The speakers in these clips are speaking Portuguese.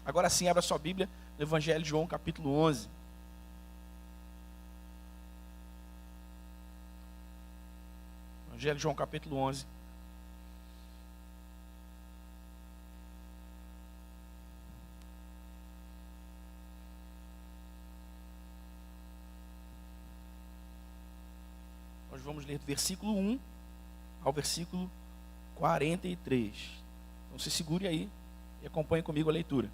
Agora sim, abra sua Bíblia no Evangelho de João, capítulo 11. Evangelho de João, capítulo 11. Nós vamos ler do versículo 1 ao versículo 43. Então se segure aí e acompanhe comigo a leitura.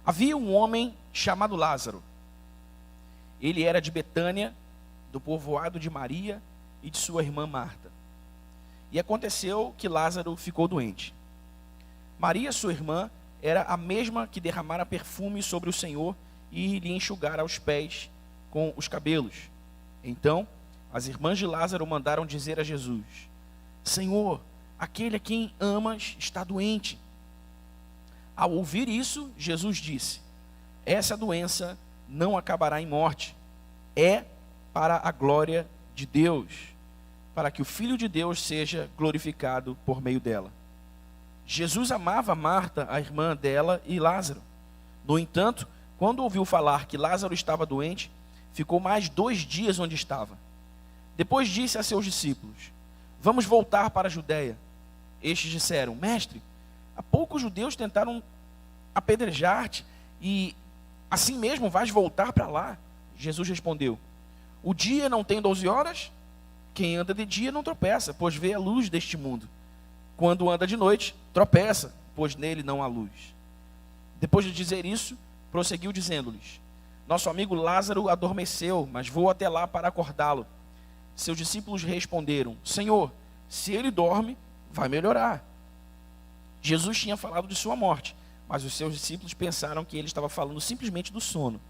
Havia um homem chamado Lázaro. Ele era de Betânia, do povoado de Maria e de sua irmã Marta. E aconteceu que Lázaro ficou doente. Maria, sua irmã, era a mesma que derramara perfume sobre o Senhor e lhe enxugara os pés com os cabelos. Então, as irmãs de Lázaro mandaram dizer a Jesus: Senhor, aquele a quem amas está doente. Ao ouvir isso, Jesus disse: essa doença não acabará em morte. É para a glória de Deus, para que o Filho de Deus seja glorificado por meio dela. Jesus amava Marta, a irmã dela, e Lázaro. No entanto, quando ouviu falar que Lázaro estava doente, ficou mais 2 dias onde estava. Depois disse a seus discípulos: vamos voltar para a Judeia. Estes disseram: Mestre, há pouco os judeus tentaram apedrejar-te, e assim mesmo vais voltar para lá? Jesus respondeu: o dia não tem 12 horas? Quem anda de dia não tropeça, pois vê a luz deste mundo. Quando anda de noite, tropeça, pois nele não há luz. Depois de dizer isso, prosseguiu dizendo-lhes: nosso amigo Lázaro adormeceu, mas vou até lá para acordá-lo. Seus discípulos responderam: Senhor, se ele dorme, vai melhorar. Jesus tinha falado de sua morte, mas os seus discípulos pensaram que ele estava falando simplesmente do sono.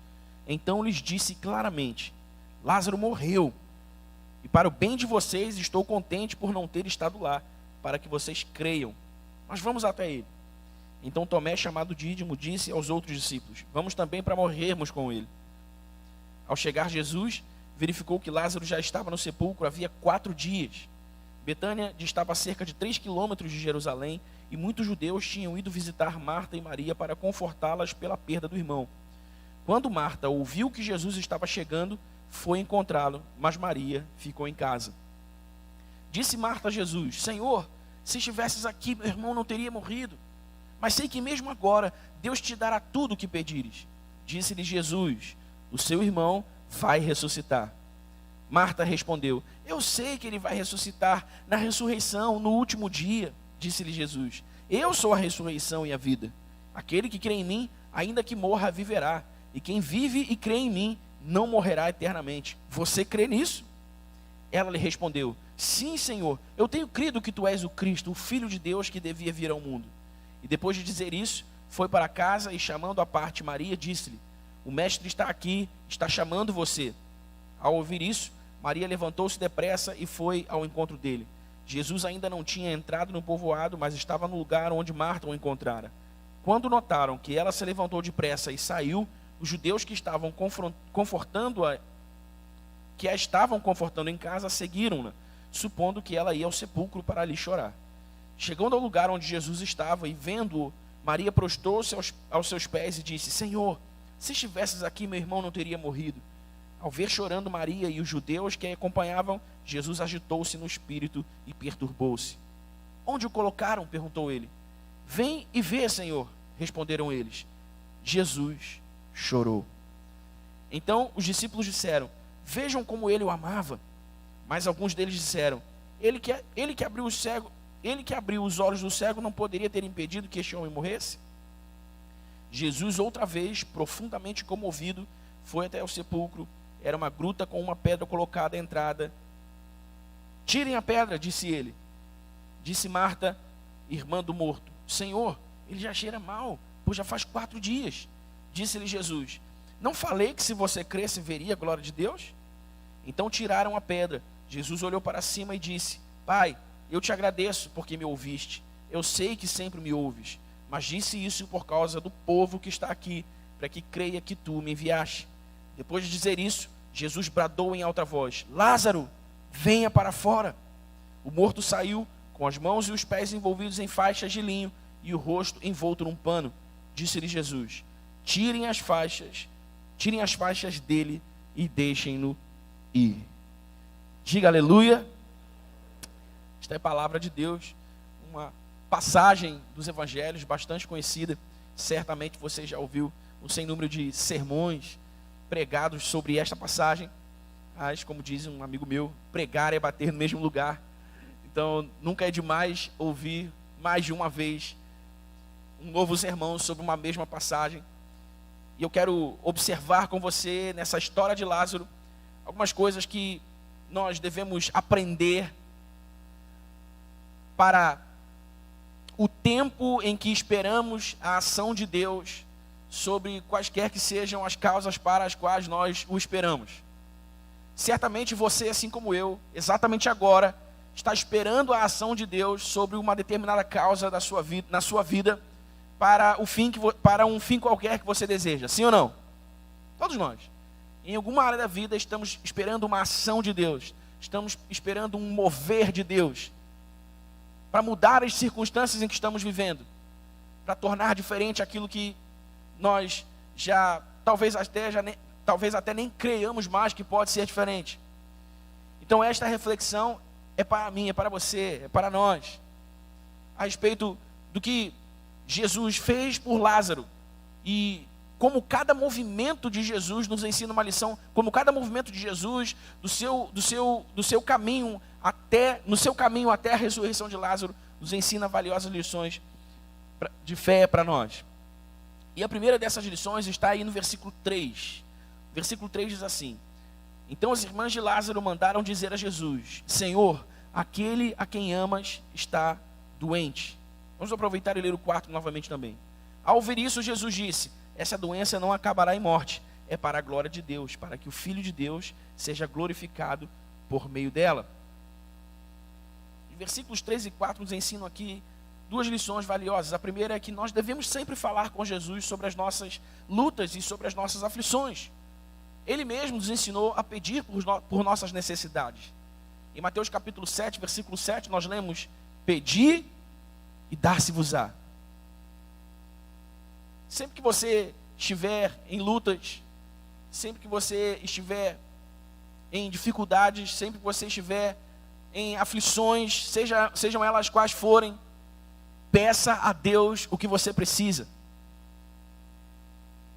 Então lhes disse claramente: Lázaro morreu, e para o bem de vocês estou contente por não ter estado lá, para que vocês creiam. Mas vamos até ele. Então Tomé, chamado Dídimo, disse aos outros discípulos: vamos também para morrermos com ele. Ao chegar Jesus, verificou que Lázaro já estava no sepulcro havia 4 dias. Betânia distava a cerca de 3 quilômetros de Jerusalém, e muitos judeus tinham ido visitar Marta e Maria para confortá-las pela perda do irmão. Quando Marta ouviu que Jesus estava chegando, foi encontrá-lo, mas Maria ficou em casa. Disse Marta a Jesus: Senhor, se estivesses aqui, meu irmão não teria morrido. Mas sei que mesmo agora Deus te dará tudo o que pedires. Disse-lhe Jesus: o seu irmão vai ressuscitar. Marta respondeu: eu sei que ele vai ressuscitar na ressurreição, no último dia. Disse-lhe Jesus: eu sou a ressurreição e a vida. Aquele que crê em mim, ainda que morra, viverá. E quem vive e crê em mim, não morrerá eternamente. Você crê nisso? Ela lhe respondeu: sim, Senhor, eu tenho crido que tu és o Cristo, o Filho de Deus que devia vir ao mundo. E depois de dizer isso, foi para casa e, chamando à parte Maria, disse-lhe: o mestre está aqui, está chamando você. Ao ouvir isso, Maria levantou-se depressa e foi ao encontro dele. Jesus ainda não tinha entrado no povoado, mas estava no lugar onde Marta o encontrara. Quando notaram que ela se levantou depressa e saiu, os judeus que estavam que a estavam confortando em casa, seguiram-na, supondo que ela ia ao sepulcro para ali chorar. Chegando ao lugar onde Jesus estava e vendo-o, Maria prostou-se aos seus pés e disse: Senhor, se estivesses aqui, meu irmão não teria morrido. Ao ver chorando Maria e os judeus que a acompanhavam, Jesus agitou-se no espírito e perturbou-se. Onde o colocaram? Perguntou ele. Vem e vê, Senhor, responderam eles. Jesus chorou. Então os discípulos disseram: vejam como ele o amava. Mas alguns deles disseram: ele que abriu os olhos do cego não poderia ter impedido que este homem morresse? Jesus, outra vez, profundamente comovido, foi até o sepulcro. Era uma gruta com uma pedra colocada à entrada. Tirem a pedra, disse ele. Disse Marta, irmã do morto: Senhor, ele já cheira mal, pois já faz 4 dias. Disse-lhe Jesus: não falei que se você cresce veria a glória de Deus? Então tiraram a pedra. Jesus olhou para cima e disse: Pai, eu te agradeço porque me ouviste. Eu sei que sempre me ouves, mas disse isso por causa do povo que está aqui, para que creia que tu me enviaste. Depois de dizer isso, Jesus bradou em alta voz: Lázaro, venha para fora. O morto saiu, com as mãos e os pés envolvidos em faixas de linho e o rosto envolto num pano. Disse-lhe Jesus: tirem as faixas dele e deixem-no ir. Diga aleluia. Esta é a palavra de Deus, uma passagem dos evangelhos bastante conhecida. Certamente você já ouviu um sem número de sermões pregados sobre esta passagem. Mas, como diz um amigo meu, pregar é bater no mesmo lugar. Então, nunca é demais ouvir mais de uma vez um novo sermão sobre uma mesma passagem. E eu quero observar com você, nessa história de Lázaro, algumas coisas que nós devemos aprender para o tempo em que esperamos a ação de Deus sobre quaisquer que sejam as causas para as quais nós o esperamos. Certamente você, assim como eu, exatamente agora, está esperando a ação de Deus sobre uma determinada causa da sua vida, na sua vida, para um fim qualquer que você deseja. Sim ou não? Todos nós. Em alguma área da vida estamos esperando uma ação de Deus. Estamos esperando um mover de Deus para mudar as circunstâncias em que estamos vivendo, para tornar diferente aquilo que nós já talvez até nem creiamos mais que pode ser diferente. Então esta reflexão é para mim, é para você, é para nós, a respeito do que Jesus fez por Lázaro, e como cada movimento de Jesus nos ensina uma lição, como cada movimento de Jesus do seu caminho até a ressurreição de Lázaro nos ensina valiosas lições de fé para nós. E a primeira dessas lições está aí no versículo 3. Versículo 3 diz assim: então as irmãs de Lázaro mandaram dizer a Jesus: Senhor, aquele a quem amas está doente. Vamos aproveitar e ler o 4 novamente também. Ao ouvir isso, Jesus disse: essa doença não acabará em morte, é para a glória de Deus, para que o Filho de Deus seja glorificado por meio dela. Os versículos 3 e 4 nos ensinam aqui duas lições valiosas. A primeira é que nós devemos sempre falar com Jesus sobre as nossas lutas e sobre as nossas aflições. Ele mesmo nos ensinou a pedir por nossas necessidades. Em Mateus capítulo 7, versículo 7, nós lemos: pedi e dar-se-vos-á. Sempre que você estiver em lutas, sempre que você estiver em dificuldades, sempre que você estiver em aflições, sejam elas quais forem, peça a Deus o que você precisa.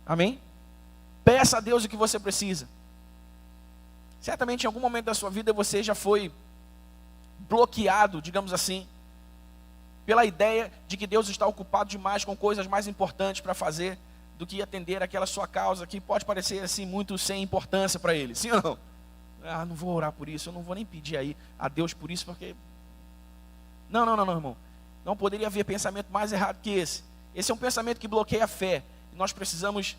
Amém? Peça a Deus o que você precisa. Certamente em algum momento da sua vida você já foi bloqueado, digamos assim, pela ideia de que Deus está ocupado demais com coisas mais importantes para fazer do que atender aquela sua causa que pode parecer assim muito sem importância para Ele. Sim ou não? Ah, não vou orar por isso, eu não vou nem pedir aí a Deus por isso, porque... Não, irmão. Não poderia haver pensamento mais errado que esse. Esse é um pensamento que bloqueia a fé. E nós precisamos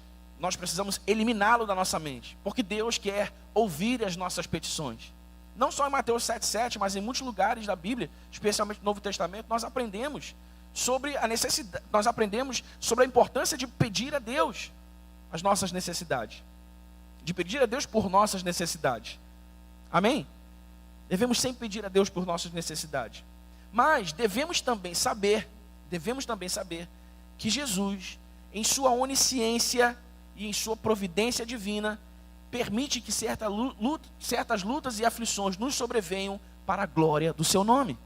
eliminá-lo da nossa mente, porque Deus quer ouvir as nossas petições. Não só em Mateus 7,7, mas em muitos lugares da Bíblia, especialmente no Novo Testamento, nós aprendemos sobre a necessidade, nós aprendemos sobre a importância de pedir a Deus as nossas necessidades, de pedir a Deus por nossas necessidades. Amém? Devemos sempre pedir a Deus por nossas necessidades. Mas devemos também saber que Jesus, em sua onisciência e em sua providência divina, permite que certas lutas e aflições nos sobrevenham para a glória do seu nome.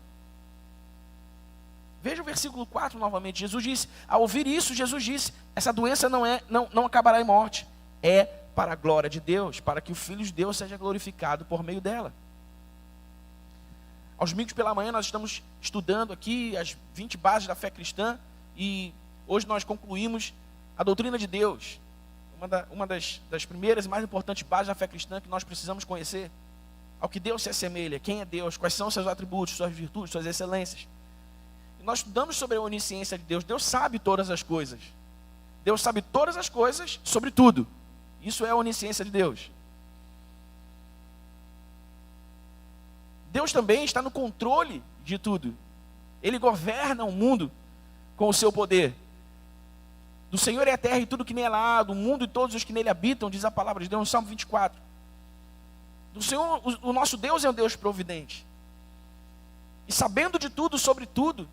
Veja o versículo 4 novamente. Jesus disse, ao ouvir isso, Jesus disse: essa doença não acabará em morte, é para a glória de Deus, para que o Filho de Deus seja glorificado por meio dela. Aos domingos pela manhã nós estamos estudando aqui as 20 bases da fé cristã, e hoje nós concluímos a doutrina de Deus, uma das primeiras e mais importantes bases da fé cristã que nós precisamos conhecer. Ao que Deus se assemelha, quem é Deus, quais são seus atributos, suas virtudes, suas excelências. E nós estudamos sobre a onisciência de Deus. Deus sabe todas as coisas. Deus sabe todas as coisas sobre tudo. Isso é a onisciência de Deus. Deus também está no controle de tudo. Ele governa o mundo com o seu poder. Do Senhor é a terra e tudo que nela há, do mundo e todos os que nele habitam, diz a palavra de Deus no Salmo 24. Do Senhor, o nosso Deus é um Deus providente. E sabendo de tudo, sobre tudo,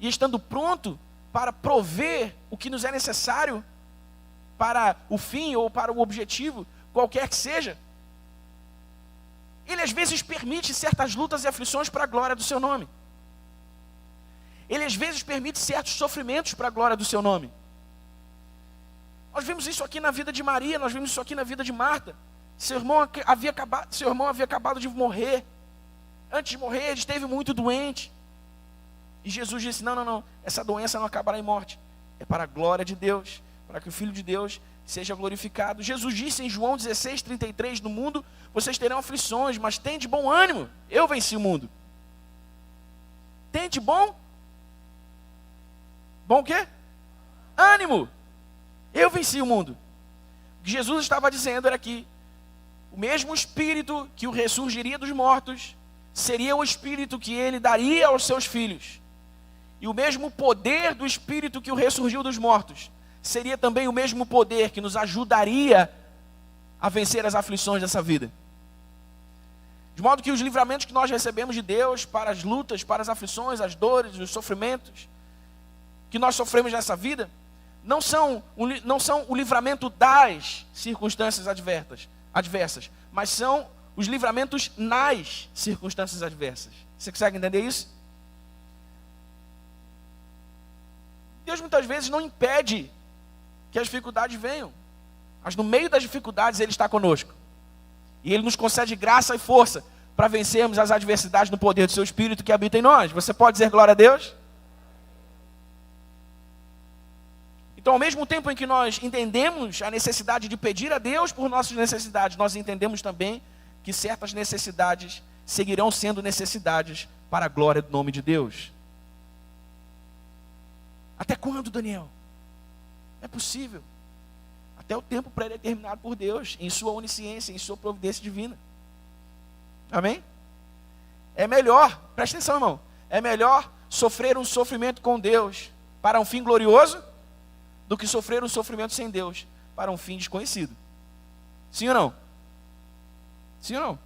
e estando pronto para prover o que nos é necessário para o fim ou para o objetivo, qualquer que seja. Ele às vezes permite certas lutas e aflições para a glória do seu nome. Ele às vezes permite certos sofrimentos para a glória do seu nome. Nós vimos isso aqui na vida de Maria, nós vimos isso aqui na vida de Marta. Seu irmão havia acabado de morrer. Antes de morrer, ele esteve muito doente. E Jesus disse, não, essa doença não acabará em morte. É para a glória de Deus, para que o Filho de Deus seja glorificado. Jesus disse em João 16:33, no mundo vocês terão aflições, mas tende bom ânimo, eu venci o mundo. Tende bom o quê? Ânimo, eu venci o mundo. O que Jesus estava dizendo era que o mesmo Espírito que o ressurgiria dos mortos, seria o Espírito que ele daria aos seus filhos. E o mesmo poder do Espírito que o ressurgiu dos mortos, seria também o mesmo poder que nos ajudaria a vencer as aflições dessa vida. De modo que os livramentos que nós recebemos de Deus para as lutas, para as aflições, as dores, os sofrimentos que nós sofremos nessa vida, não são o livramento das circunstâncias adversas, mas são os livramentos nas circunstâncias adversas. Você consegue entender isso? Deus muitas vezes não impede que as dificuldades venham, mas no meio das dificuldades Ele está conosco. E Ele nos concede graça e força para vencermos as adversidades no poder do Seu Espírito que habita em nós. Você pode dizer glória a Deus? Então, ao mesmo tempo em que nós entendemos a necessidade de pedir a Deus por nossas necessidades, nós entendemos também que certas necessidades seguirão sendo necessidades para a glória do nome de Deus. Até quando, Daniel? É possível. Até o tempo pré-determinado por Deus, em sua onisciência, em sua providência divina. Amém? É melhor, presta atenção, irmão, é melhor sofrer um sofrimento com Deus para um fim glorioso, do que sofrer um sofrimento sem Deus para um fim desconhecido. Sim ou não? Sim ou não?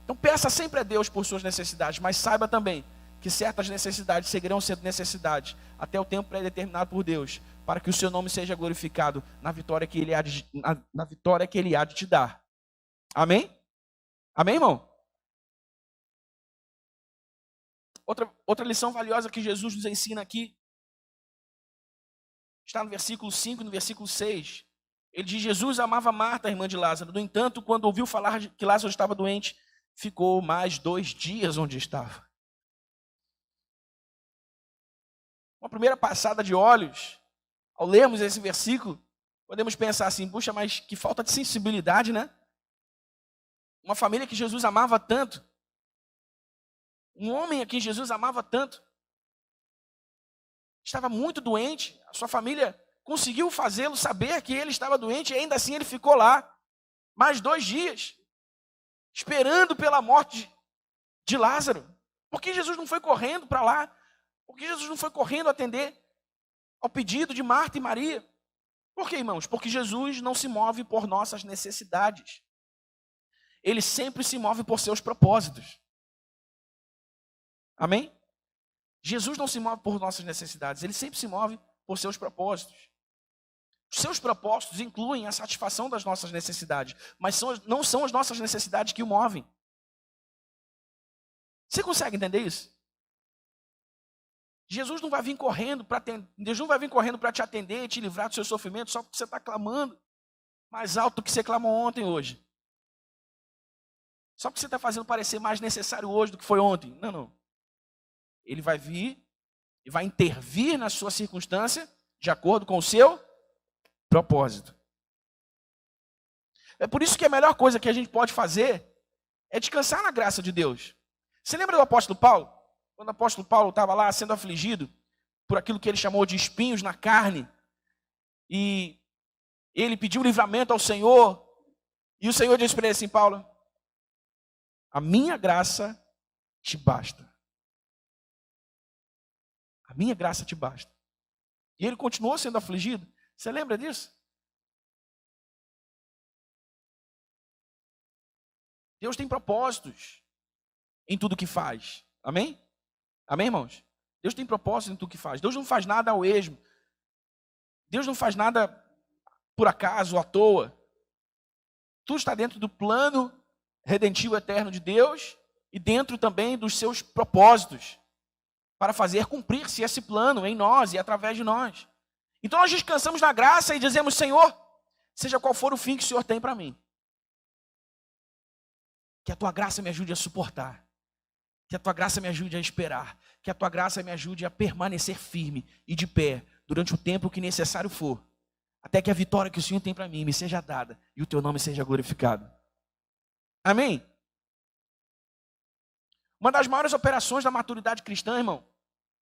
Então peça sempre a Deus por suas necessidades, mas saiba também que certas necessidades seguirão sendo necessidades até o tempo pré-determinado por Deus, para que o seu nome seja glorificado na vitória que Ele há de te dar. Amém? Amém, irmão? Outra lição valiosa que Jesus nos ensina aqui está no versículo 5 e no versículo 6. Ele diz, Jesus amava Marta, a irmã de Lázaro. No entanto, quando ouviu falar que Lázaro estava doente, ficou mais 2 dias onde estava. Uma primeira passada de olhos, ao lermos esse versículo, podemos pensar assim, puxa, mas que falta de sensibilidade, né? Uma família que Jesus amava tanto, um homem a quem Jesus amava tanto, estava muito doente, a sua família conseguiu fazê-lo saber que ele estava doente, e ainda assim ele ficou lá, mais 2 dias, esperando pela morte de Lázaro. Por que Jesus não foi correndo para lá? Por que Jesus não foi correndo atender ao pedido de Marta e Maria? Por quê, irmãos? Porque Jesus não se move por nossas necessidades. Ele sempre se move por seus propósitos. Amém? Jesus não se move por nossas necessidades, Ele sempre se move por seus propósitos. Os seus propósitos incluem a satisfação das nossas necessidades, mas não são as nossas necessidades que o movem. Você consegue entender isso? Jesus não vai vir correndo para te atender e te livrar do seu sofrimento só porque você está clamando mais alto do que você clamou ontem hoje. Só porque você está fazendo parecer mais necessário hoje do que foi ontem. Não. Ele vai vir e vai intervir na sua circunstância de acordo com o seu propósito. É por isso que a melhor coisa que a gente pode fazer é descansar na graça de Deus. Você lembra do apóstolo Paulo? Quando o apóstolo Paulo estava lá sendo afligido por aquilo que ele chamou de espinhos na carne, e ele pediu livramento ao Senhor, e o Senhor disse para ele assim, Paulo, a minha graça te basta. A minha graça te basta. E ele continuou sendo afligido. Você lembra disso? Deus tem propósitos em tudo que faz. Amém? Amém, irmãos? Deus tem propósito em tudo que faz. Deus não faz nada ao esmo. Deus não faz nada por acaso, à toa. Tudo está dentro do plano redentivo eterno de Deus e dentro também dos seus propósitos para fazer cumprir-se esse plano em nós e através de nós. Então nós descansamos na graça e dizemos: Senhor, seja qual for o fim que o Senhor tem para mim, que a tua graça me ajude a suportar, que a tua graça me ajude a esperar, que a tua graça me ajude a permanecer firme e de pé durante o tempo que necessário for, até que a vitória que o Senhor tem para mim me seja dada e o teu nome seja glorificado. Amém? Uma das maiores operações da maturidade cristã, irmão,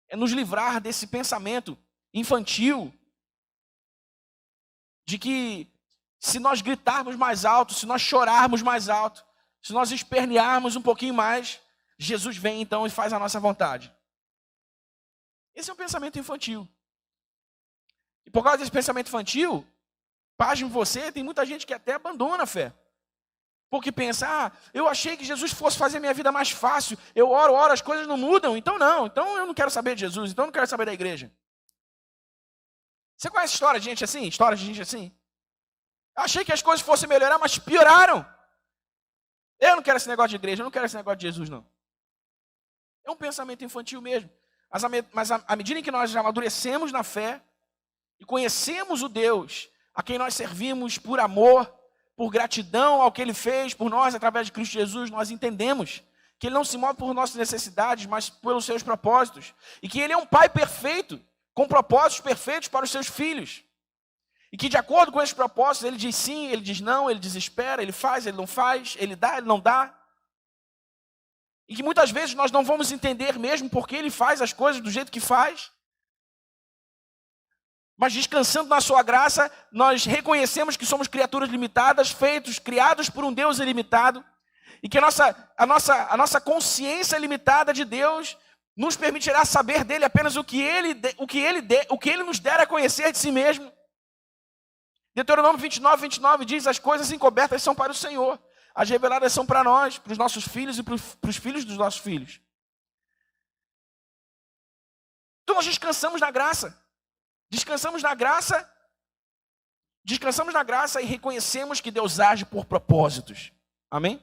é nos livrar desse pensamento infantil de que se nós gritarmos mais alto, se nós chorarmos mais alto, se nós espernearmos um pouquinho mais, Jesus vem então e faz a nossa vontade. Esse é um pensamento infantil. E por causa desse pensamento infantil, pasme você, tem muita gente que até abandona a fé. Porque pensa: eu achei que Jesus fosse fazer minha vida mais fácil. Eu oro, as coisas não mudam. Então não, então eu não quero saber de Jesus, então eu não quero saber da igreja. Você conhece história de gente assim? História de gente assim? Eu achei que as coisas fossem melhorar, mas pioraram. Eu não quero esse negócio de igreja, eu não quero esse negócio de Jesus, não. É um pensamento infantil mesmo. Mas à medida em que nós amadurecemos na fé e conhecemos o Deus a quem nós servimos por amor, por gratidão ao que Ele fez por nós através de Cristo Jesus, nós entendemos que Ele não se move por nossas necessidades, mas pelos seus propósitos. E que Ele é um Pai perfeito, com propósitos perfeitos para os seus filhos. E que de acordo com esses propósitos, Ele diz sim, Ele diz não, Ele desespera, Ele faz, Ele não faz, Ele dá, Ele não dá. E que muitas vezes nós não vamos entender mesmo porque Ele faz as coisas do jeito que faz. Mas descansando na sua graça, nós reconhecemos que somos criaturas limitadas, criados por um Deus ilimitado, e que a nossa consciência limitada de Deus nos permitirá saber dele apenas o que ele nos der a conhecer de si mesmo. Deuteronômio 29 diz: as coisas encobertas são para o Senhor, as reveladas são para nós, para os nossos filhos e para os filhos dos nossos filhos. Então nós descansamos na graça. Descansamos na graça e reconhecemos que Deus age por propósitos. Amém?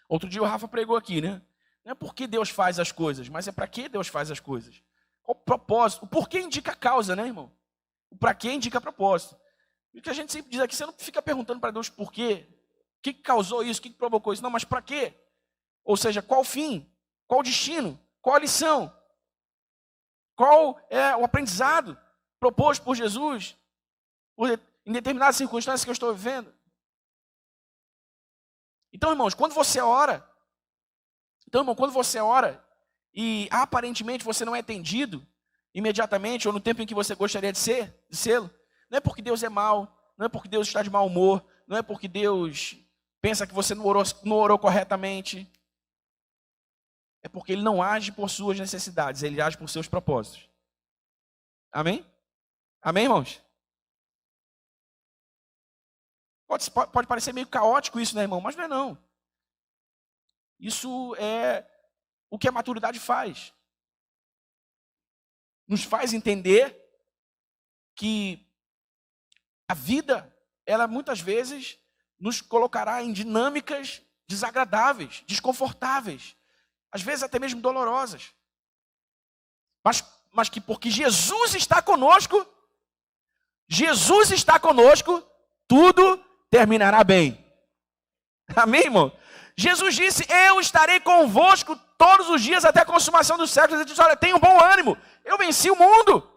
Outro dia o Rafa pregou aqui, né? Não é porque Deus faz as coisas, mas é para que Deus faz as coisas. Qual o propósito? O porquê indica a causa, né, irmão? O para que indica propósito. E o que a gente sempre diz aqui, você não fica perguntando para Deus por quê. O que causou isso? O que provocou isso? Não, mas para quê? Ou seja, qual o fim? Qual o destino? Qual a lição? Qual é o aprendizado proposto por Jesus em determinadas circunstâncias que eu estou vivendo? Então, irmãos, quando você ora e aparentemente você não é atendido imediatamente ou no tempo em que você gostaria de sê-lo, não é porque Deus é mau, não é porque Deus está de mau humor, não é porque Deus pensa que você não orou corretamente. É porque Ele não age por suas necessidades, Ele age por seus propósitos. Amém? Amém, irmãos? Pode parecer meio caótico isso, né, irmão? Mas não é não. Isso é o que a maturidade faz. Nos faz entender que a vida, ela muitas vezes nos colocará em dinâmicas desagradáveis, desconfortáveis, às vezes até mesmo dolorosas. Mas que porque Jesus está conosco, tudo terminará bem. Amém, irmão? Jesus disse: eu estarei convosco todos os dias até a consumação dos séculos. Ele disse: olha, tenham bom ânimo, eu venci o mundo.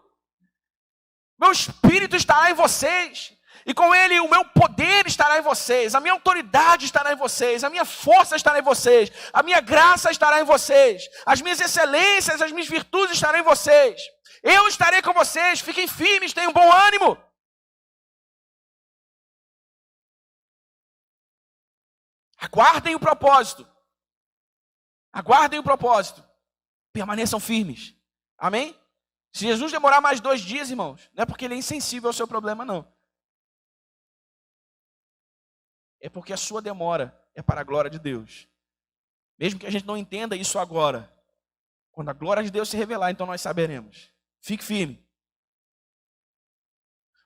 Meu espírito estará em vocês. E com ele o meu poder estará em vocês. A minha autoridade estará em vocês. A minha força estará em vocês. A minha graça estará em vocês. As minhas excelências, as minhas virtudes estarão em vocês. Eu estarei com vocês. Fiquem firmes, tenham bom ânimo. Aguardem o propósito. Aguardem o propósito. Permaneçam firmes. Amém? Se Jesus demorar mais 2 dias, irmãos, não é porque ele é insensível ao seu problema, não. É porque a sua demora é para a glória de Deus. Mesmo que a gente não entenda isso agora, Quando a glória de Deus se revelar, então nós saberemos. Fique firme.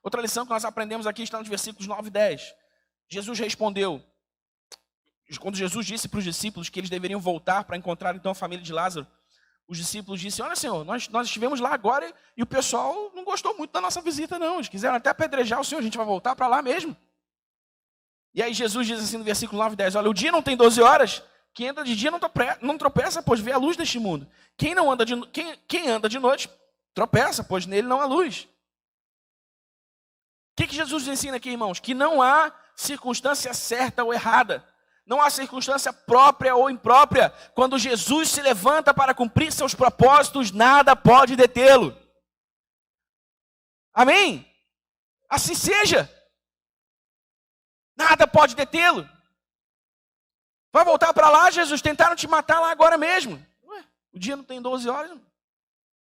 Outra lição que nós aprendemos aqui está nos versículos 9 e 10. Jesus respondeu, quando Jesus disse para os discípulos que eles deveriam voltar para encontrar então a família de Lázaro, os discípulos disseram, olha Senhor, nós estivemos lá agora e o pessoal não gostou muito da nossa visita não, eles quiseram até apedrejar o Senhor, a gente vai voltar para lá mesmo. E aí Jesus diz assim no versículo 9 e 10, olha, o dia não tem 12 horas, quem anda de dia não tropeça, pois vê a luz deste mundo. Quem anda de noite tropeça, pois nele não há luz. O que Jesus nos ensina aqui, irmãos? Que não há circunstância certa ou errada. Não há circunstância própria ou imprópria. Quando Jesus se levanta para cumprir seus propósitos, nada pode detê-lo. Amém? Assim seja. Nada pode detê-lo. Vai voltar para lá, Jesus? Tentaram te matar lá agora mesmo. Ué, o dia não tem 12 horas.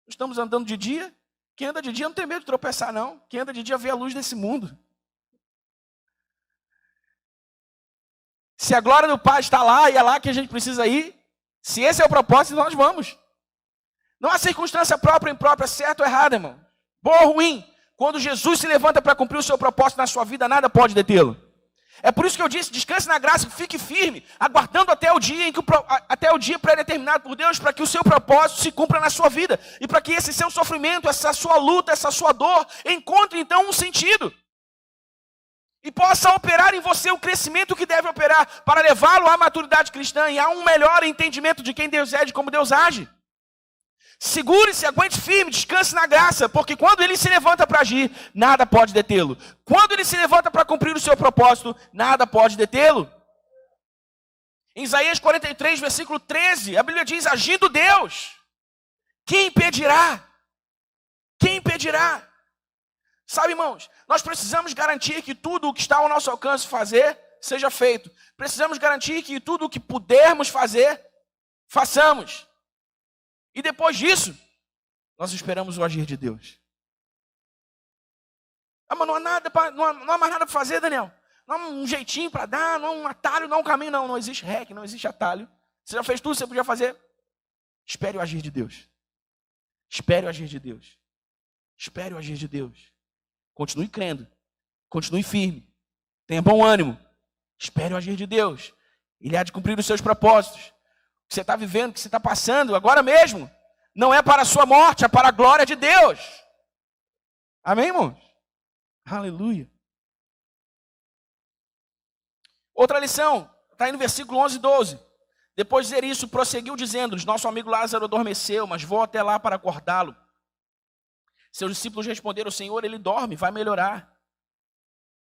Estamos andando de dia. Quem anda de dia não tem medo de tropeçar, não. Quem anda de dia vê a luz desse mundo. Se a glória do Pai está lá e é lá que a gente precisa ir, se esse é o propósito, nós vamos. Não há circunstância própria ou imprópria, certo ou errado, irmão. Boa ou ruim. Quando Jesus se levanta para cumprir o seu propósito na sua vida, nada pode detê-lo. É por isso que eu disse, descanse na graça, fique firme, aguardando até o dia pré-determinado por Deus, para que o seu propósito se cumpra na sua vida. E para que esse seu sofrimento, essa sua luta, essa sua dor, encontre então um sentido. E possa operar em você o crescimento que deve operar, para levá-lo à maturidade cristã e a um melhor entendimento de quem Deus é, de como Deus age. Segure-se, aguente firme, descanse na graça, porque quando ele se levanta para agir, nada pode detê-lo. Quando ele se levanta para cumprir o seu propósito, nada pode detê-lo. Em Isaías 43, versículo 13, a Bíblia diz, agindo Deus, quem impedirá? Quem impedirá? Sabe, irmãos, nós precisamos garantir que tudo o que está ao nosso alcance fazer, seja feito. Precisamos garantir que tudo o que pudermos fazer, façamos. E depois disso, nós esperamos o agir de Deus. Ah, mas não há mais nada para fazer, Daniel. Não há um jeitinho para dar, não há um atalho, não há um caminho, não. Não existe hack, não existe atalho. Você já fez tudo que você podia fazer. Espere o agir de Deus. Espere o agir de Deus. Espere o agir de Deus. Continue crendo. Continue firme. Tenha bom ânimo. Espere o agir de Deus. Ele há de cumprir os seus propósitos. Que você está vivendo, que você está passando, agora mesmo, não é para a sua morte, é para a glória de Deus. Amém, irmãos? Aleluia. Outra lição, está aí no versículo 11 e 12. Depois de dizer isso, prosseguiu dizendo-lhes, nosso amigo Lázaro adormeceu, mas vou até lá para acordá-lo. Seus discípulos responderam, Senhor, ele dorme, vai melhorar.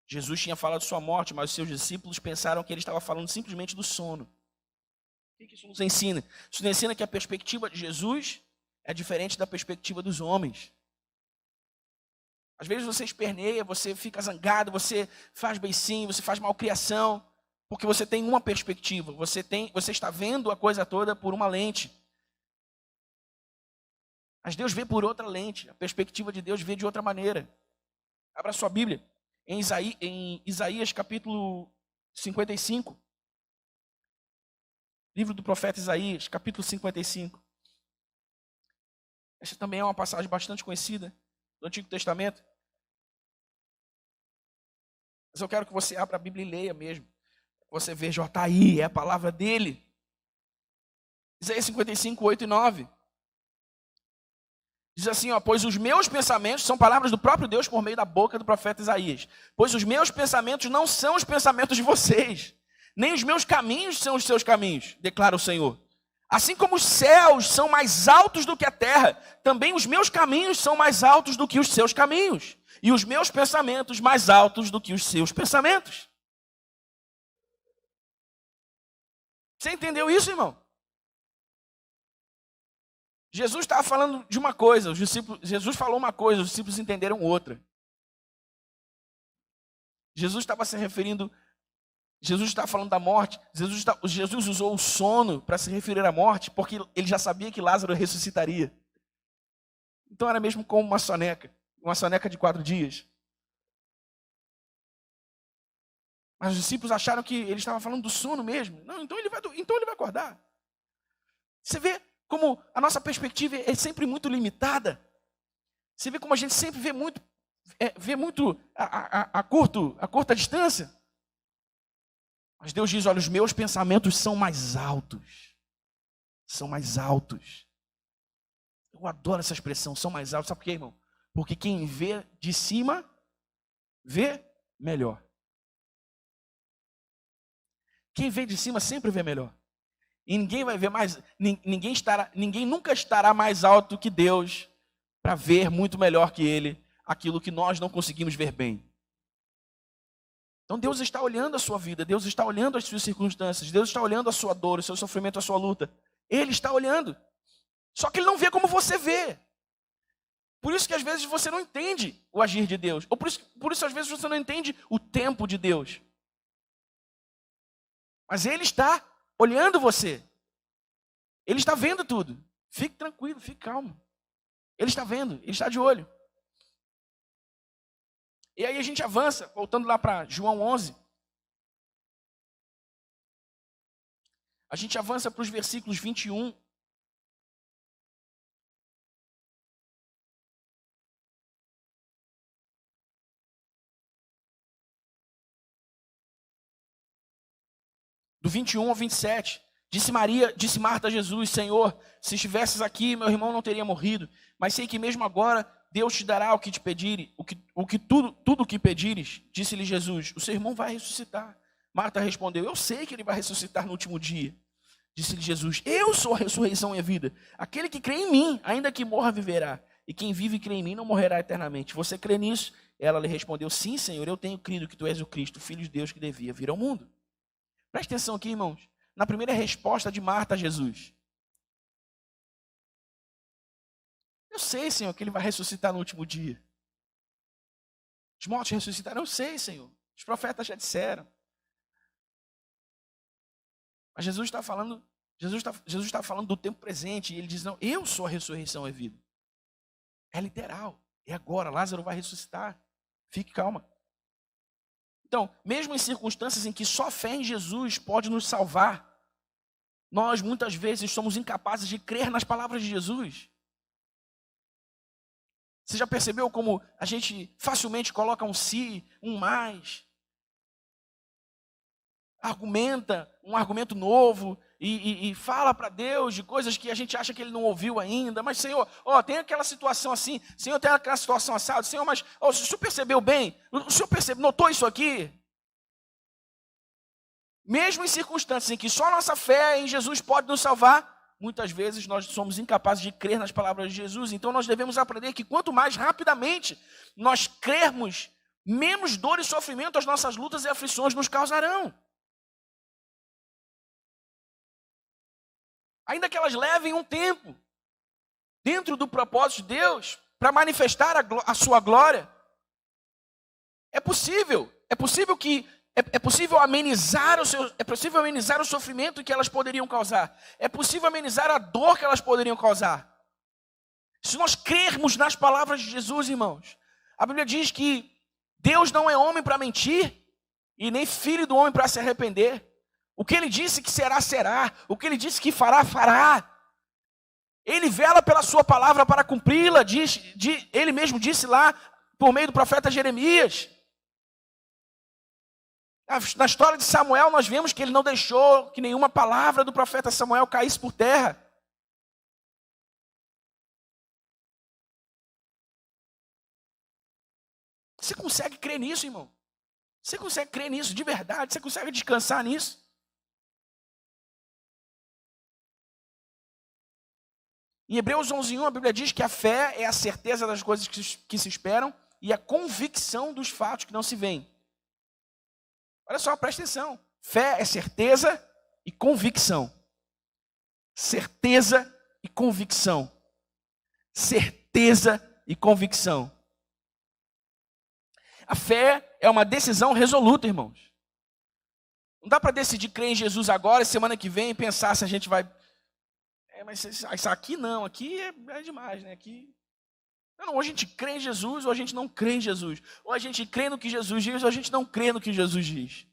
Jesus tinha falado de sua morte, mas os seus discípulos pensaram que ele estava falando simplesmente do sono. O que isso nos ensina? Isso nos ensina que a perspectiva de Jesus é diferente da perspectiva dos homens. Às vezes você esperneia, você fica zangado, você faz beicinho, você faz malcriação, porque você tem uma perspectiva, você está vendo a coisa toda por uma lente. Mas Deus vê por outra lente, a perspectiva de Deus vê de outra maneira. Abra sua Bíblia, em Isaías capítulo 55. Livro do profeta Isaías, capítulo 55. Esta também é uma passagem bastante conhecida do Antigo Testamento. Mas eu quero que você abra a Bíblia e leia mesmo. Você veja, está aí, é a palavra dele. Isaías 55, 8 e 9. Diz assim, pois os meus pensamentos, são palavras do próprio Deus por meio da boca do profeta Isaías. Pois os meus pensamentos não são os pensamentos de vocês, nem os meus caminhos são os seus caminhos, declara o Senhor. Assim como os céus são mais altos do que a terra, também os meus caminhos são mais altos do que os seus caminhos, e os meus pensamentos mais altos do que os seus pensamentos. Você entendeu isso, irmão? Jesus estava falando de uma coisa, Jesus falou uma coisa, os discípulos entenderam outra. Jesus estava se referindo, Jesus estava falando da morte, Jesus usou o sono para se referir à morte, porque ele já sabia que Lázaro ressuscitaria. Então era mesmo como uma soneca de 4 dias. Mas os discípulos acharam que ele estava falando do sono mesmo. Não, então ele vai acordar. Você vê como a nossa perspectiva é sempre muito limitada. Você vê como a gente sempre vê muito a curta distância. Mas Deus diz, olha, os meus pensamentos são mais altos. São mais altos. Eu adoro essa expressão, são mais altos. Sabe por quê, irmão? Porque quem vê de cima, vê melhor. Quem vê de cima sempre vê melhor. E ninguém vai ver mais, ninguém nunca estará mais alto que Deus para ver muito melhor que Ele aquilo que nós não conseguimos ver bem. Então Deus está olhando a sua vida, Deus está olhando as suas circunstâncias, Deus está olhando a sua dor, o seu sofrimento, a sua luta. Ele está olhando. Só que Ele não vê como você vê. Por isso que às vezes você não entende o agir de Deus. Ou por isso às vezes você não entende o tempo de Deus. Mas Ele está olhando você. Ele está vendo tudo. Fique tranquilo, fique calmo. Ele está vendo, Ele está de olho. E aí a gente avança, voltando lá para João 11. A gente avança para os versículos 21. Do 21 ao 27. Disse Marta a Jesus, Senhor, se estivesses aqui, meu irmão não teria morrido. Mas sei que mesmo agora Deus te dará o que te pedires, tudo o que pedires. Disse-lhe Jesus, o seu irmão vai ressuscitar. Marta respondeu, eu sei que ele vai ressuscitar no último dia. Disse-lhe Jesus, eu sou a ressurreição e a vida. Aquele que crê em mim, ainda que morra, viverá. E quem vive e crê em mim não morrerá eternamente. Você crê nisso? Ela lhe respondeu, sim, Senhor, eu tenho crido que tu és o Cristo, o Filho de Deus que devia vir ao mundo. Presta atenção aqui, irmãos. Na primeira resposta de Marta a Jesus. Eu sei, Senhor, que ele vai ressuscitar no último dia. Os mortos ressuscitarão. Eu sei, Senhor. Os profetas já disseram. Mas Jesus está falando do tempo presente. E ele diz, não, eu sou a ressurreição e a vida. É literal. É agora. Lázaro vai ressuscitar. Fique calma. Então, mesmo em circunstâncias em que só fé em Jesus pode nos salvar, nós muitas vezes somos incapazes de crer nas palavras de Jesus. Você já percebeu como a gente facilmente coloca um se, um mais, argumenta um argumento novo e fala para Deus de coisas que a gente acha que Ele não ouviu ainda. Mas, Senhor, tem aquela situação assim, Senhor, tem aquela situação assada, Senhor, mas o Senhor percebeu bem? O Senhor notou isso aqui? Mesmo em circunstâncias em que só nossa fé em Jesus pode nos salvar, muitas vezes nós somos incapazes de crer nas palavras de Jesus. Então nós devemos aprender que quanto mais rapidamente nós crermos, menos dor e sofrimento as nossas lutas e aflições nos causarão. Ainda que elas levem um tempo, dentro do propósito de Deus, para manifestar a sua glória. É possível amenizar o sofrimento que elas poderiam causar. É possível amenizar a dor que elas poderiam causar. Se nós crermos nas palavras de Jesus, irmãos, a Bíblia diz que Deus não é homem para mentir e nem filho do homem para se arrepender. O que Ele disse que será, será. O que Ele disse que fará, fará. Ele vela pela sua palavra para cumpri-la. Ele mesmo disse lá, por meio do profeta Jeremias. Na história de Samuel, nós vemos que ele não deixou que nenhuma palavra do profeta Samuel caísse por terra. Você consegue crer nisso, irmão? Você consegue crer nisso de verdade? Você consegue descansar nisso? Em Hebreus 11:1, a Bíblia diz que a fé é a certeza das coisas que se esperam e a convicção dos fatos que não se veem. Olha só, presta atenção. Fé é certeza e convicção. Certeza e convicção. Certeza e convicção. A fé é uma decisão resoluta, irmãos. Não dá para decidir crer em Jesus agora, semana que vem, e pensar se a gente vai... mas isso aqui não, aqui é demais, né? Aqui... Não, ou a gente crê em Jesus, ou a gente não crê em Jesus. Ou a gente crê no que Jesus diz, ou a gente não crê no que Jesus diz.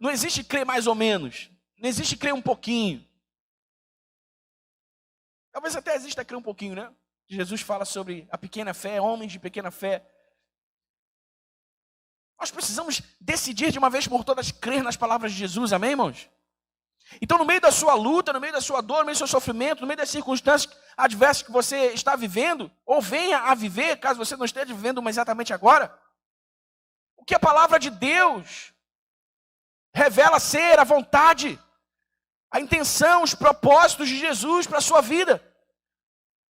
Não existe crer mais ou menos. Não existe crer um pouquinho. Talvez até exista aqui um pouquinho, né? Jesus fala sobre a pequena fé, homens de pequena fé. Nós precisamos decidir de uma vez por todas crer nas palavras de Jesus, amém, irmãos? Então, no meio da sua luta, no meio da sua dor, no meio do seu sofrimento, no meio das circunstâncias adversas que você está vivendo, ou venha a viver, caso você não esteja vivendo uma exatamente agora, o que a palavra de Deus revela ser a vontade, a intenção, os propósitos de Jesus para a sua vida.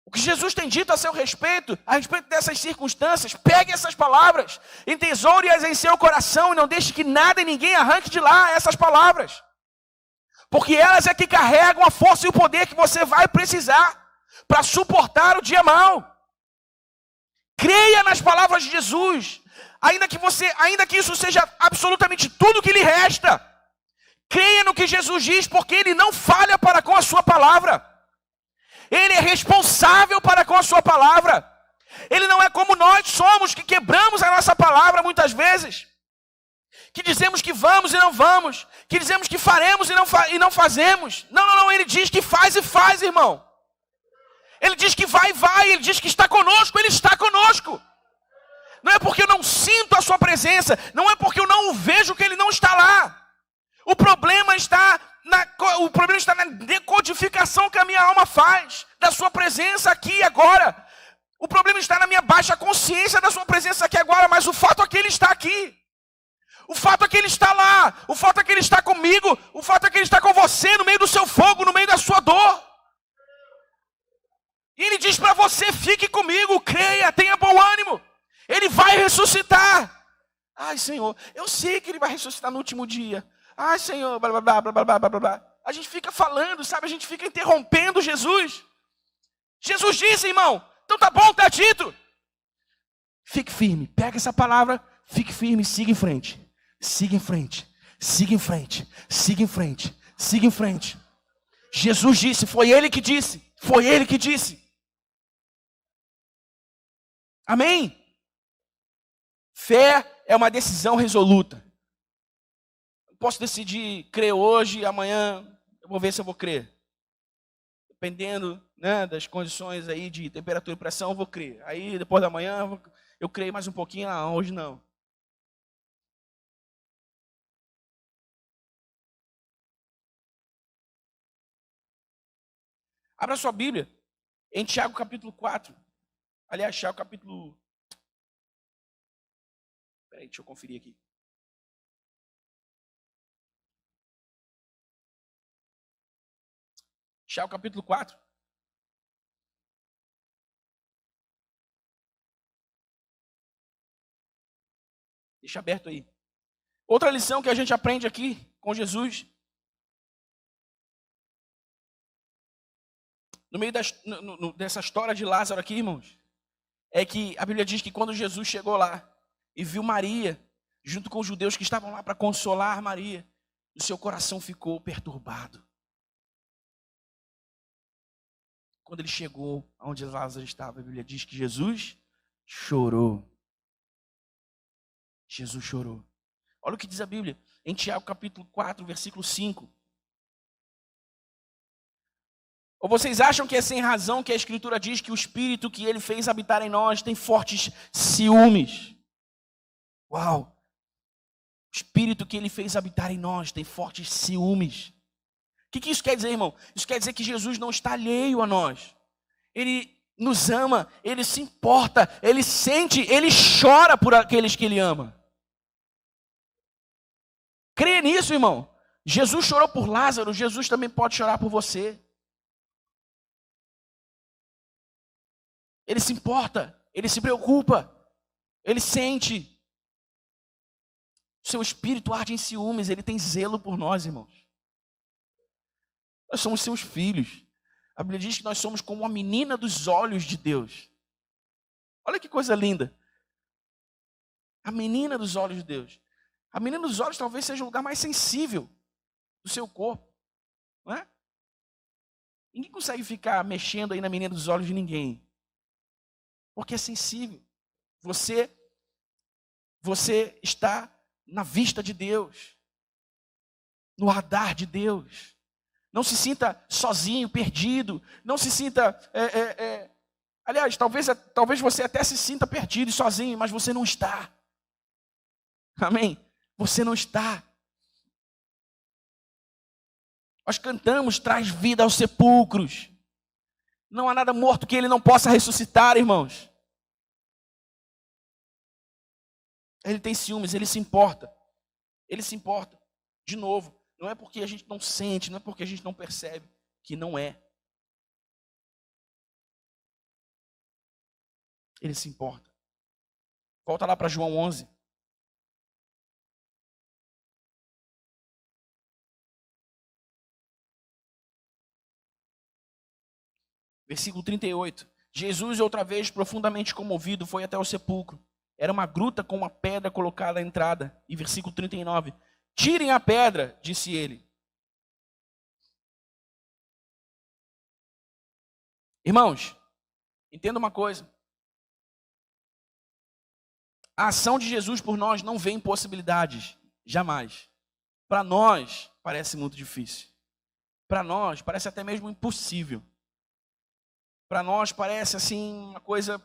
O que Jesus tem dito a seu respeito, a respeito dessas circunstâncias, pegue essas palavras, entesoure-as em seu coração e não deixe que nada e ninguém arranque de lá essas palavras. Porque elas é que carregam a força e o poder que você vai precisar para suportar o dia mau. Creia nas palavras de Jesus, ainda que isso seja absolutamente tudo que lhe resta. Creia no que Jesus diz, porque Ele não falha para com a sua palavra. Ele é responsável para com a sua palavra. Ele não é como nós somos, que quebramos a nossa palavra muitas vezes. Que dizemos que vamos e não vamos. Que dizemos que faremos e não fazemos. Não, ele diz que faz e faz, irmão. Ele diz que vai e vai. Ele diz que está conosco, Ele está conosco. Não é porque eu não sinto a sua presença. Não é porque eu não o vejo que Ele não está lá. O problema está na decodificação que a minha alma faz da sua presença aqui e agora. O problema está na minha baixa consciência da sua presença aqui e agora, mas o fato é que Ele está aqui. O fato é que Ele está lá. O fato é que Ele está comigo. O fato é que Ele está com você no meio do seu fogo, no meio da sua dor. E Ele diz para você, fique comigo, creia, tenha bom ânimo. Ele vai ressuscitar. Ai, Senhor, eu sei que Ele vai ressuscitar no último dia. Ai, Senhor, blá, blá, blá, blá, blá, blá, blá, blá. A gente fica falando, sabe? A gente fica interrompendo Jesus. Jesus disse, irmão, então tá bom, tá dito. Fique firme, pega essa palavra, fique firme e siga em frente. Siga em frente, siga em frente, siga em frente, siga em frente. Jesus disse, foi Ele que disse, foi Ele que disse. Amém? Fé é uma decisão resoluta. Posso decidir crer hoje, amanhã eu vou ver se eu vou crer. Dependendo, né, das condições aí de temperatura e pressão, eu vou crer. Aí depois da manhã eu creio mais um pouquinho, hoje não. Abra sua Bíblia em Tiago capítulo 4. Aliás, Tiago capítulo... Peraí, deixa eu conferir aqui. Tiago capítulo 4. Deixa aberto aí. Outra lição que a gente aprende aqui com Jesus. No meio dessa história de Lázaro aqui, irmãos, é que a Bíblia diz que quando Jesus chegou lá e viu Maria, junto com os judeus que estavam lá para consolar Maria, o seu coração ficou perturbado. Quando ele chegou onde Lázaro estava, a Bíblia diz que Jesus chorou. Jesus chorou. Olha o que diz a Bíblia em Tiago capítulo 4, versículo 5. Ou vocês acham que é sem razão que a Escritura diz que o Espírito que Ele fez habitar em nós tem fortes ciúmes? Uau! O Espírito que Ele fez habitar em nós tem fortes ciúmes. O que isso quer dizer, irmão? Isso quer dizer que Jesus não está alheio a nós. Ele nos ama, Ele se importa, Ele sente, Ele chora por aqueles que Ele ama. Crê nisso, irmão. Jesus chorou por Lázaro, Jesus também pode chorar por você. Ele se importa, Ele se preocupa, Ele sente. O seu espírito arde em ciúmes, Ele tem zelo por nós, irmãos. Nós somos seus filhos. A Bíblia diz que nós somos como a menina dos olhos de Deus. Olha que coisa linda. A menina dos olhos de Deus. A menina dos olhos talvez seja o lugar mais sensível do seu corpo. Não é? Ninguém consegue ficar mexendo aí na menina dos olhos de ninguém. Porque é sensível. Você está na vista de Deus. No radar de Deus. Não se sinta sozinho, perdido. Não se sinta... Aliás, talvez você até se sinta perdido e sozinho, mas você não está. Amém? Você não está. Nós cantamos, traz vida aos sepulcros. Não há nada morto que ele não possa ressuscitar, irmãos. Ele tem ciúmes, ele se importa. Ele se importa. De novo, não é porque a gente não sente, não é porque a gente não percebe, que não é. Ele se importa. Volta lá para João 11. Versículo 38. Jesus, outra vez, profundamente comovido, foi até o sepulcro. Era uma gruta com uma pedra colocada à entrada. E versículo 39. Tirem a pedra, disse ele. Irmãos, entenda uma coisa. A ação de Jesus por nós não vê impossibilidades, jamais. Para nós, parece muito difícil. Para nós, parece até mesmo impossível. Para nós, parece assim uma coisa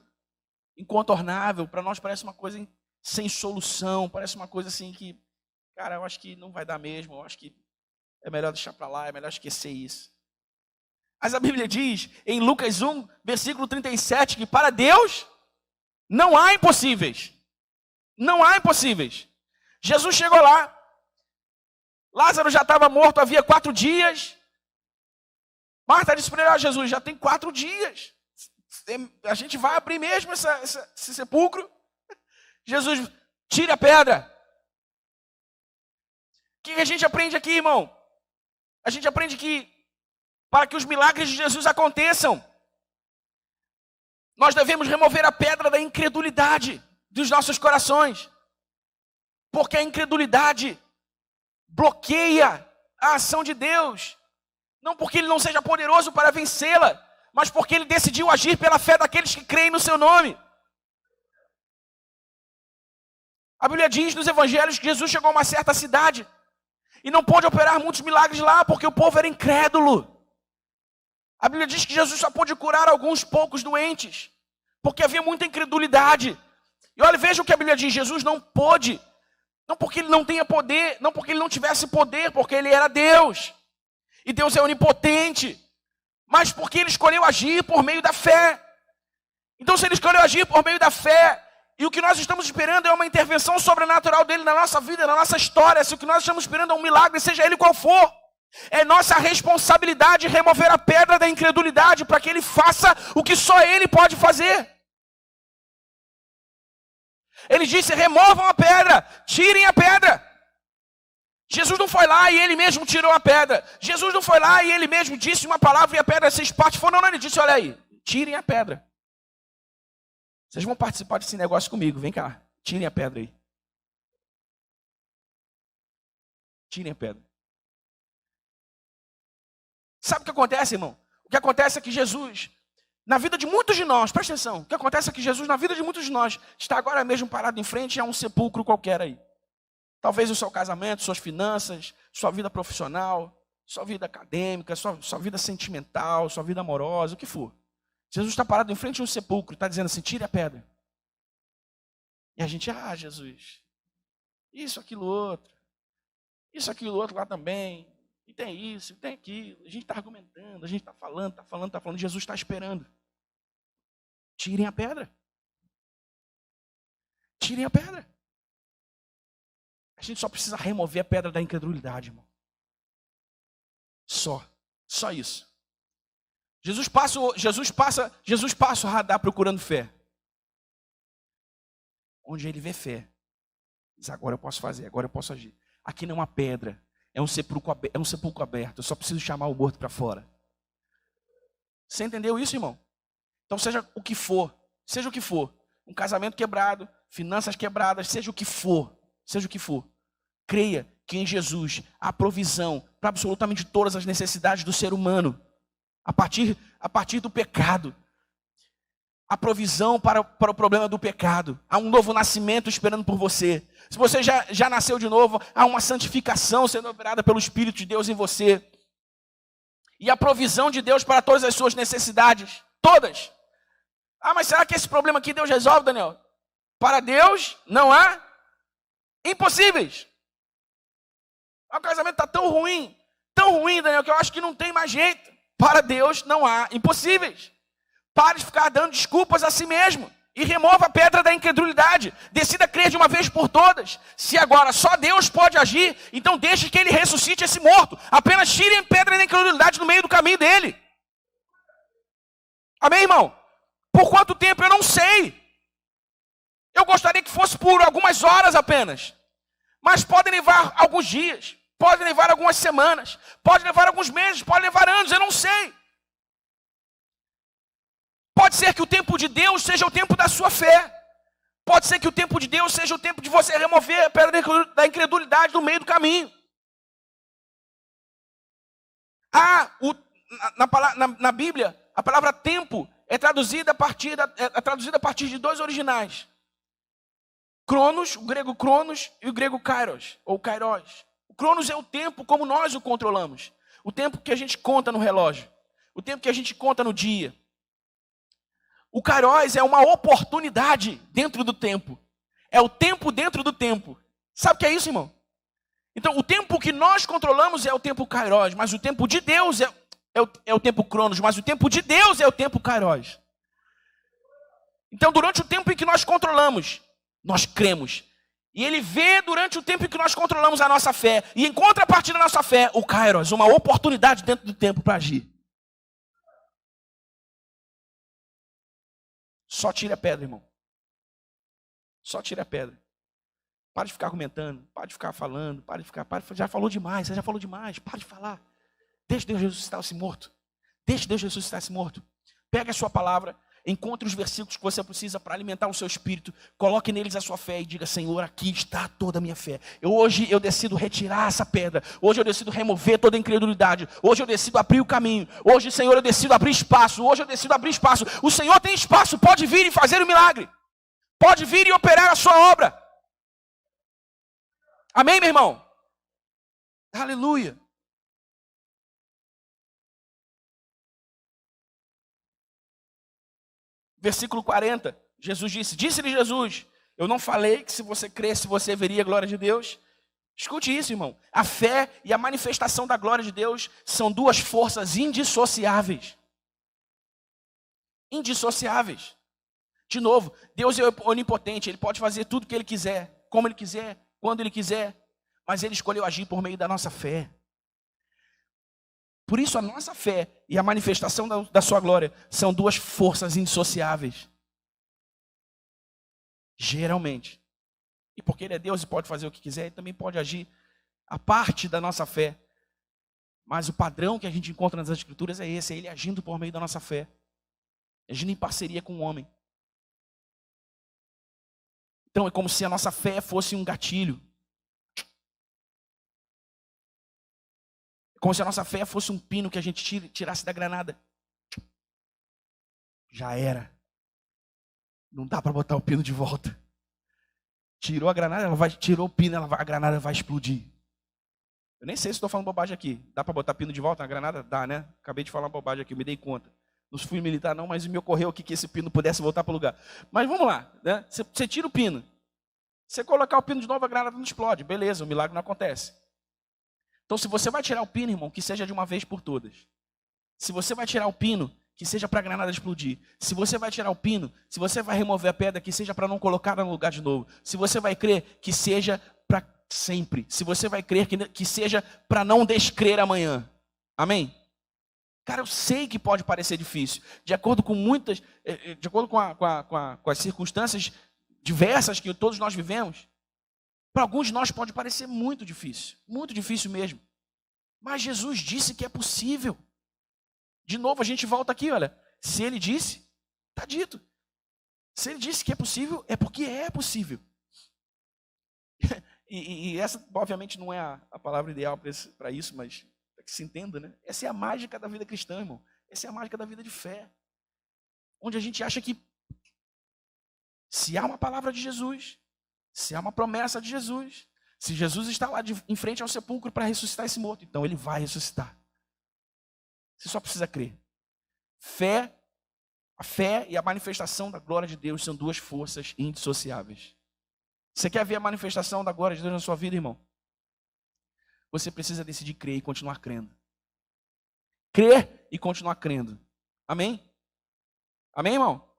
incontornável. Para nós, parece uma coisa sem solução. Parece uma coisa assim que, cara, eu acho que não vai dar mesmo. Eu acho que é melhor deixar para lá, é melhor esquecer isso. Mas a Bíblia diz, em Lucas 1, versículo 37, que para Deus não há impossíveis. Não há impossíveis. Jesus chegou lá. Lázaro já estava morto havia 4 dias. Marta disse para ele, Jesus, já tem 4 dias. A gente vai abrir mesmo esse sepulcro? Jesus, tira a pedra. O que a gente aprende aqui, irmão? A gente aprende que para que os milagres de Jesus aconteçam, nós devemos remover a pedra da incredulidade dos nossos corações. Porque a incredulidade bloqueia a ação de Deus. Não porque ele não seja poderoso para vencê-la, mas porque ele decidiu agir pela fé daqueles que creem no seu nome. A Bíblia diz nos evangelhos que Jesus chegou a uma certa cidade e não pôde operar muitos milagres lá, porque o povo era incrédulo. A Bíblia diz que Jesus só pôde curar alguns poucos doentes, porque havia muita incredulidade. E olha, veja o que a Bíblia diz, Jesus não pôde, não porque ele não tenha poder, não porque ele não tivesse poder, porque ele era Deus. E Deus é onipotente, mas porque ele escolheu agir por meio da fé. Então, se ele escolheu agir por meio da fé, e o que nós estamos esperando é uma intervenção sobrenatural dele na nossa vida, na nossa história, se o que nós estamos esperando é um milagre, seja ele qual for, é nossa responsabilidade remover a pedra da incredulidade para que ele faça o que só ele pode fazer. Ele disse, removam a pedra, tirem a pedra. Jesus não foi lá e ele mesmo tirou a pedra. Jesus não foi lá e ele mesmo disse uma palavra e a pedra se espatifou. Não, ele disse, olha aí, tirem a pedra. Vocês vão participar desse negócio comigo, vem cá, tirem a pedra aí. Tirem a pedra. Sabe o que acontece, irmão? O que acontece é que Jesus, na vida de muitos de nós, presta atenção, o que acontece é que Jesus, na vida de muitos de nós, está agora mesmo parado em frente a um sepulcro qualquer aí. Talvez o seu casamento, suas finanças, sua vida profissional, sua vida acadêmica, sua vida sentimental, sua vida amorosa, o que for. Jesus está parado em frente a um sepulcro, está dizendo assim, tire a pedra. E a gente, Jesus, isso, aquilo, outro lá também. E tem isso, e tem aquilo. A gente está argumentando, a gente está falando. Jesus está esperando. Tirem a pedra. Tirem a pedra. A gente só precisa remover a pedra da incredulidade, irmão. Só isso. Jesus passa o radar procurando fé. Onde ele vê fé, diz, agora eu posso fazer, agora eu posso agir. Aqui não é uma pedra, é um sepulcro aberto. Eu só preciso chamar o morto para fora. Você entendeu isso, irmão? Então seja o que for, um casamento quebrado, finanças quebradas, seja o que for, creia que em Jesus há provisão para absolutamente todas as necessidades do ser humano, a partir do pecado. A provisão para o problema do pecado. Há um novo nascimento esperando por você. Se você já nasceu de novo, há uma santificação sendo operada pelo Espírito de Deus em você. e a provisão de Deus para todas as suas necessidades. Todas. Ah, mas será que esse problema aqui Deus resolve, Daniel? Para Deus não há impossíveis. O casamento está tão ruim, Daniel, que eu acho que não tem mais jeito. Para Deus não há impossíveis. Pare de ficar dando desculpas a si mesmo e remova a pedra da incredulidade. Decida crer de uma vez por todas. Se agora só Deus pode agir, então deixe que Ele ressuscite esse morto. Apenas tire a pedra da incredulidade no meio do caminho dele. Amém, irmão? Por quanto tempo eu não sei. Eu gostaria que fosse por algumas horas apenas. Mas pode levar alguns dias, pode levar algumas semanas, pode levar alguns meses, pode levar anos, eu não sei. Pode ser que o tempo de Deus seja o tempo da sua fé. Pode ser que o tempo de Deus seja o tempo de você remover a pedra da incredulidade no meio do caminho. Na Bíblia, a palavra tempo é traduzida a partir de dois originais. Cronos, o grego cronos e o grego kairos, ou kairos. O cronos é o tempo como nós o controlamos. O tempo que a gente conta no relógio. O tempo que a gente conta no dia. O kairos é uma oportunidade dentro do tempo. É o tempo dentro do tempo. Sabe o que é isso, irmão? Então, o tempo que nós controlamos é o tempo kairos, mas o tempo de Deus é o tempo cronos, mas o tempo de Deus é o tempo kairos. Então, durante o tempo em que nós controlamos, nós cremos. E Ele vê durante o tempo em que nós controlamos a nossa fé. E em contrapartida da nossa fé, o kairos, uma oportunidade dentro do tempo para agir. Só tire a pedra, irmão. Só tire a pedra. Para de ficar comentando, para de ficar falando, já falou demais, você já falou demais, para de falar. Deixe Deus ressuscitar esse morto. Deixe Deus ressuscitar esse morto. Pega a sua palavra, encontre os versículos que você precisa para alimentar o seu espírito, coloque neles a sua fé e diga: Senhor, aqui está toda a minha fé. Hoje eu decido retirar essa pedra. Hoje eu decido remover toda a incredulidade. Hoje eu decido abrir o caminho. Hoje, Senhor, eu decido abrir espaço. Hoje eu decido abrir espaço. O Senhor tem espaço, pode vir e fazer o milagre. Pode vir e operar a sua obra. Amém, meu irmão? Aleluia. Versículo 40, Jesus disse-lhe Jesus, eu não falei que se você cresce, você veria a glória de Deus? Escute isso, irmão. A fé e a manifestação da glória de Deus são duas forças indissociáveis. Indissociáveis. De novo, Deus é onipotente, Ele pode fazer tudo o que Ele quiser, como Ele quiser, quando Ele quiser, mas Ele escolheu agir por meio da nossa fé. Por isso a nossa fé e a manifestação da sua glória são duas forças indissociáveis. Geralmente. E porque Ele é Deus e pode fazer o que quiser, Ele também pode agir a parte da nossa fé. Mas o padrão que a gente encontra nas Escrituras é esse, é Ele agindo por meio da nossa fé. Agindo em parceria com o homem. Então é como se a nossa fé fosse um gatilho. Como se a nossa fé fosse um pino que a gente tirasse da granada. Já era. Não dá para botar o pino de volta. Tirou a granada, tirou o pino, a granada vai explodir. Eu nem sei se estou falando bobagem aqui. Dá para botar pino de volta na granada? Dá, né? Acabei de falar uma bobagem aqui, eu me dei conta. Não fui militar não, mas me ocorreu aqui que esse pino pudesse voltar para o lugar. Mas vamos lá, né? Você tira o pino. Você colocar o pino de novo, a granada não explode. Beleza, o milagre não acontece. Então, se você vai tirar o pino, irmão, que seja de uma vez por todas. Se você vai tirar o pino, que seja para a granada explodir. Se você vai tirar o pino, se você vai remover a pedra, que seja para não colocar no lugar de novo. Se você vai crer, que seja para sempre. Se você vai crer, que seja para não descrer amanhã. Amém? Cara, eu sei que pode parecer difícil. De acordo com com as circunstâncias diversas que todos nós vivemos, para alguns de nós pode parecer muito difícil mesmo. Mas Jesus disse que é possível. De novo, a gente volta aqui, olha. Se Ele disse, está dito. Se Ele disse que é possível, é porque é possível. e essa, obviamente, não é a palavra ideal para isso, mas para que se entenda, né? Essa é a mágica da vida cristã, irmão. Essa é a mágica da vida de fé. Onde a gente acha que se há uma palavra de Jesus, se há uma promessa de Jesus, se Jesus está lá em frente ao sepulcro para ressuscitar esse morto, então Ele vai ressuscitar. Você só precisa crer. A fé e a manifestação da glória de Deus são duas forças indissociáveis. Você quer ver a manifestação da glória de Deus na sua vida, irmão? Você precisa decidir crer e continuar crendo. Crer e continuar crendo. Amém? Amém, irmão?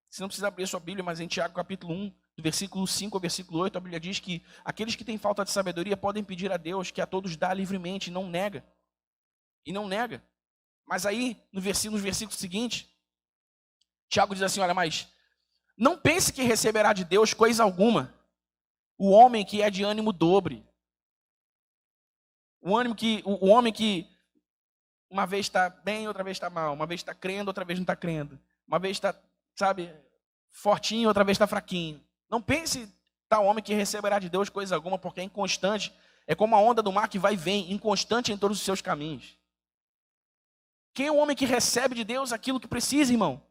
Você não precisa abrir a sua Bíblia, mas em Tiago capítulo 1, do versículo 5 ao versículo 8, a Bíblia diz que aqueles que têm falta de sabedoria podem pedir a Deus, que a todos dá livremente, e não nega. E não nega. Mas aí, nos versículos seguintes, Tiago diz assim, olha, mas não pense que receberá de Deus coisa alguma o homem que é de ânimo dobre. O homem que uma vez está bem, outra vez está mal. Uma vez está crendo, outra vez não está crendo. Uma vez está, fortinho, outra vez está fraquinho. Não pense tal homem que receberá de Deus coisa alguma, porque é inconstante. É como a onda do mar que vai e vem, inconstante em todos os seus caminhos. Quem é o homem que recebe de Deus aquilo que precisa, irmão?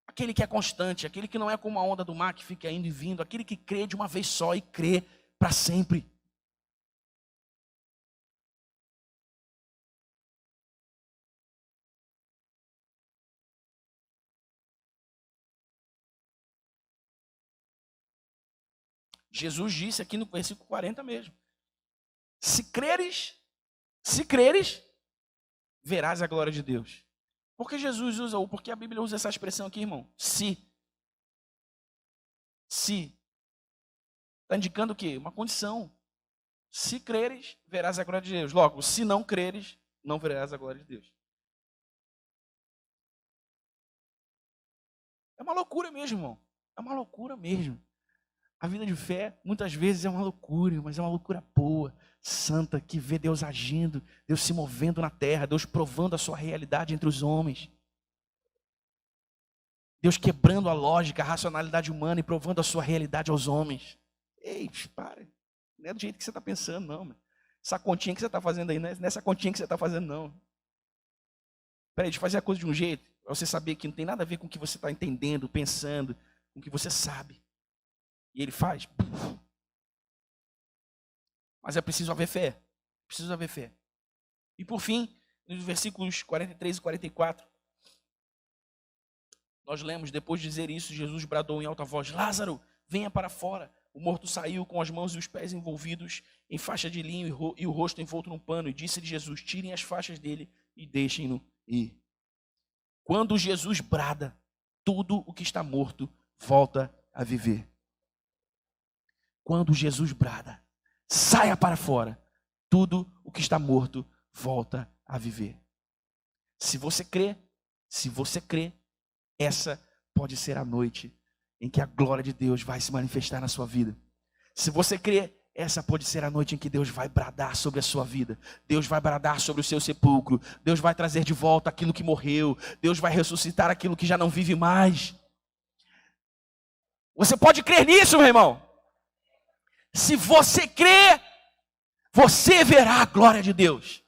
Aquele que é constante, aquele que não é como a onda do mar que fica indo e vindo, aquele que crê de uma vez só e crê para sempre. Jesus disse aqui no versículo 40 mesmo. Se creres, verás a glória de Deus. Por que Jesus usa, ou por que a Bíblia usa essa expressão aqui, irmão? Se. Está indicando o quê? Uma condição. Se creres, verás a glória de Deus. Logo, se não creres, não verás a glória de Deus. É uma loucura mesmo, irmão. É uma loucura mesmo. A vida de fé, muitas vezes, é uma loucura, mas é uma loucura boa, santa, que vê Deus agindo, Deus se movendo na terra, Deus provando a sua realidade entre os homens. Deus quebrando a lógica, a racionalidade humana e provando a sua realidade aos homens. Ei, para. Não é do jeito que você está pensando, não. Mano. Essa continha que você está fazendo aí, não é nessa continha que você está fazendo, não. Peraí, deixa eu fazer a coisa de um jeito, para você saber que não tem nada a ver com o que você está entendendo, pensando, com o que você sabe. E ele faz. Mas é preciso haver fé. Preciso haver fé. E por fim, nos versículos 43 e 44, nós lemos, depois de dizer isso, Jesus bradou em alta voz, Lázaro, venha para fora. O morto saiu com as mãos e os pés envolvidos em faixa de linho e o rosto envolto num pano. E disse-lhe Jesus, tirem as faixas dele e deixem-no ir. Quando Jesus brada, tudo o que está morto volta a viver. Quando Jesus brada, saia para fora, tudo o que está morto volta a viver. Se você crê, essa pode ser a noite em que a glória de Deus vai se manifestar na sua vida. Se você crê, essa pode ser a noite em que Deus vai bradar sobre a sua vida. Deus vai bradar sobre o seu sepulcro. Deus vai trazer de volta aquilo que morreu. Deus vai ressuscitar aquilo que já não vive mais. Você pode crer nisso, meu irmão? Se você crer, você verá a glória de Deus.